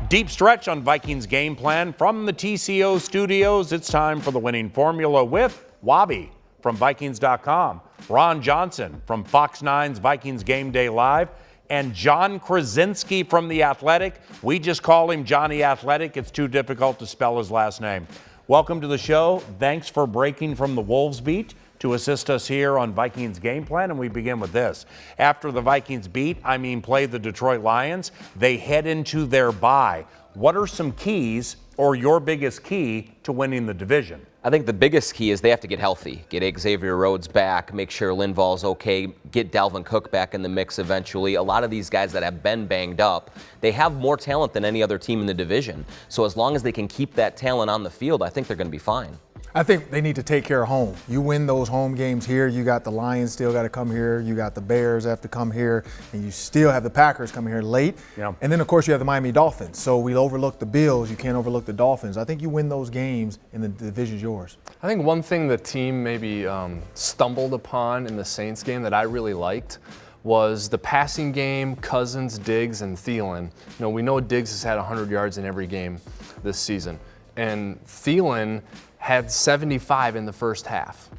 Deep stretch on Vikings Game Plan from the TCO studios. It's time for the winning formula with Wabi from Vikings.com, Ron Johnson from Fox 9's Vikings Game Day Live, and John Krawczynski from The Athletic. We just call him Johnny Athletic. It's too difficult to spell his last name. Welcome to the show. Thanks for breaking from the Wolves beat to assist us here on Vikings Game Plan, and we begin with this. After the Vikings play the Detroit Lions, they head into their bye. What are some keys, or your biggest key, to winning the division? I think the biggest key is they have to get healthy, get Xavier Rhodes back, make sure Linval's okay, get Dalvin Cook back in the mix eventually. A lot of these guys that have been banged up, they have more talent than any other team in the division. So as long as they can keep that talent on the field, I think they're going to be fine. I think they need to take care of home. You win those home games here, you got the Lions still got to come here, you got the Bears have to come here, and you still have the Packers coming here late. Yeah. And then, of course, you have the Miami Dolphins. So we overlook the Bills, you can't overlook the Dolphins. I think you win those games and the division's yours. I think one thing the team maybe stumbled upon in the Saints game that I really liked was the passing game, Cousins, Diggs, and Thielen. We know Diggs has had 100 yards in every game this season. And Thielen had 75 in the first half.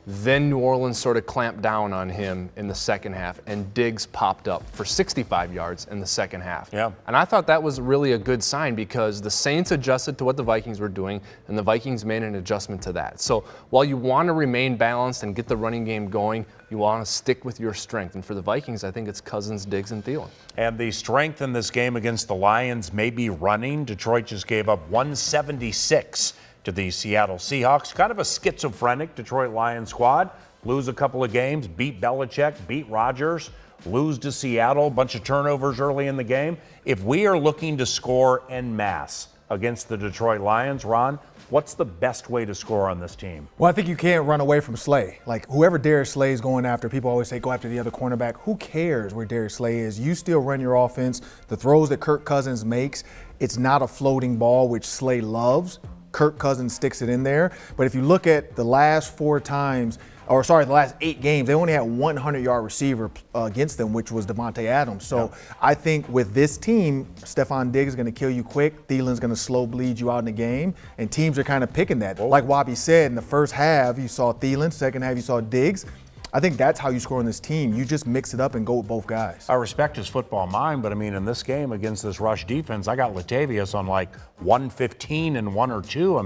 Then New Orleans sort of clamped down on him in the second half, and Diggs popped up for 65 yards in the second half. Yeah. And I thought that was really a good sign because the Saints adjusted to what the Vikings were doing, and the Vikings made an adjustment to that. So while you want to remain balanced and get the running game going, you want to stick with your strength. And for the Vikings, I think it's Cousins, Diggs, and Thielen. And the strength in this game against the Lions may be running. Detroit just gave up 176 to the Seattle Seahawks. Kind of a schizophrenic Detroit Lions squad. Lose a couple of games, beat Belichick, beat Rodgers, lose to Seattle, bunch of turnovers early in the game. If we are looking to score en masse against the Detroit Lions, Ron, what's the best way to score on this team? Well, I think you can't run away from Slay. Like, whoever Darius Slay is going after, people always say go after the other cornerback. Who cares where Darius Slay is? You still run your offense. The throws that Kirk Cousins makes, it's not a floating ball, which Slay loves. Kirk Cousins sticks it in there. But if you look at the last the last 8 games, they only had 100-yard receiver against them, which was Devontae Adams. So I think with this team, Stephon Diggs is going to kill you quick. Thielen's going to slow bleed you out in the game. And teams are kind of picking that. Like Wabi said, in the first half, you saw Thielen. Second half, you saw Diggs. I think that's how you score on this team. You just mix it up and go with both guys. I respect his football mind, but in this game against this rush defense, I got Latavius on like 115 and 1 or 2.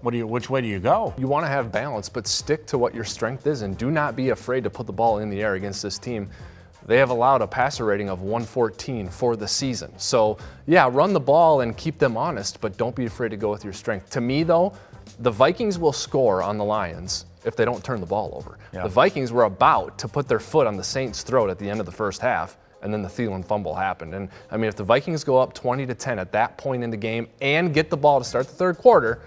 Which way do you go? You want to have balance, but stick to what your strength is, and do not be afraid to put the ball in the air against this team. They have allowed a passer rating of 114 for the season. So, yeah, run the ball and keep them honest, but don't be afraid to go with your strength. To me, though, the Vikings will score on the Lions if they don't turn the ball over. Yeah. The Vikings were about to put their foot on the Saints' throat at the end of the first half, and then the Thielen fumble happened. And, if the Vikings go up 20-10 at that point in the game and get the ball to start the third quarter,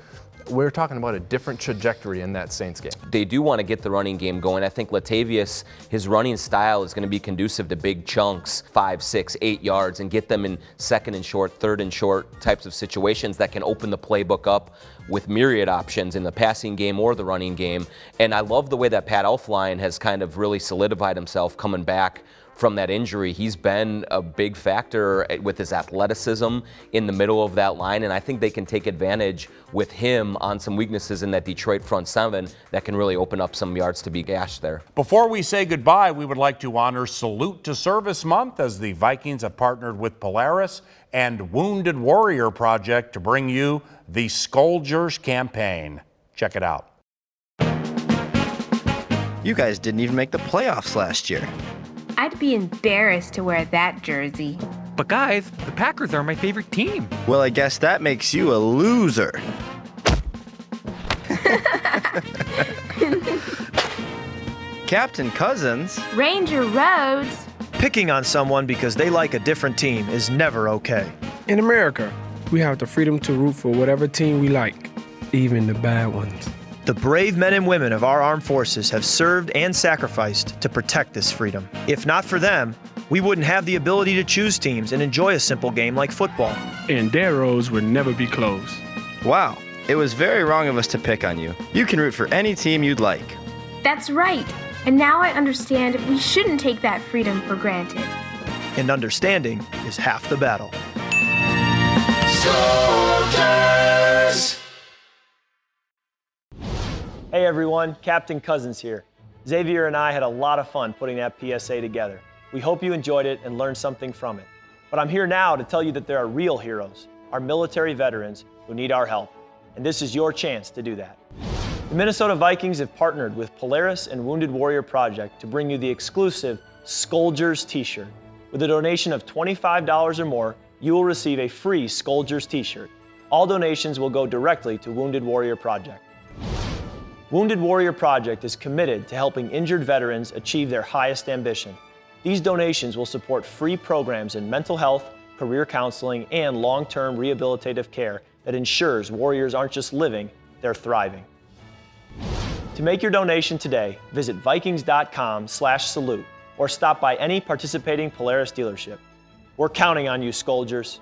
we're talking about a different trajectory in that Saints game. They do want to get the running game going. I think Latavius, his running style is going to be conducive to big chunks, 5, 6, 8 yards, and get them in second and short, third and short types of situations that can open the playbook up with myriad options in the passing game or the running game. And I love the way that Pat Elflein has kind of really solidified himself coming back from that injury. He's been a big factor with his athleticism in the middle of that line, and I think they can take advantage with him on some weaknesses in that Detroit front seven that can really open up some yards to be gashed there. Before we say goodbye, we would like to honor Salute to Service Month as the Vikings have partnered with Polaris and Wounded Warrior Project to bring you the Scourgers campaign. Check it out. You guys didn't even make the playoffs last year. I'd be embarrassed to wear that jersey. But guys, the Packers are my favorite team. Well, I guess that makes you a loser. Captain Cousins. Ranger Rhodes. Picking on someone because they like a different team is never okay. In America, we have the freedom to root for whatever team we like, even the bad ones. The brave men and women of our armed forces have served and sacrificed to protect this freedom. If not for them, we wouldn't have the ability to choose teams and enjoy a simple game like football. And their roads would never be closed. Wow, it was very wrong of us to pick on you. You can root for any team you'd like. That's right. And now I understand we shouldn't take that freedom for granted. And understanding is half the battle. Soldiers! Hey everyone, Captain Cousins here. Xavier and I had a lot of fun putting that PSA together. We hope you enjoyed it and learned something from it. But I'm here now to tell you that there are real heroes, our military veterans who need our help. And this is your chance to do that. The Minnesota Vikings have partnered with Polaris and Wounded Warrior Project to bring you the exclusive Soldiers t-shirt. With a donation of $25 or more, you will receive a free Soldiers t-shirt. All donations will go directly to Wounded Warrior Project. Wounded Warrior Project is committed to helping injured veterans achieve their highest ambition. These donations will support free programs in mental health, career counseling, and long-term rehabilitative care that ensures warriors aren't just living, they're thriving. To make your donation today, visit Vikings.com/salute or stop by any participating Polaris dealership. We're counting on you, Soldiers.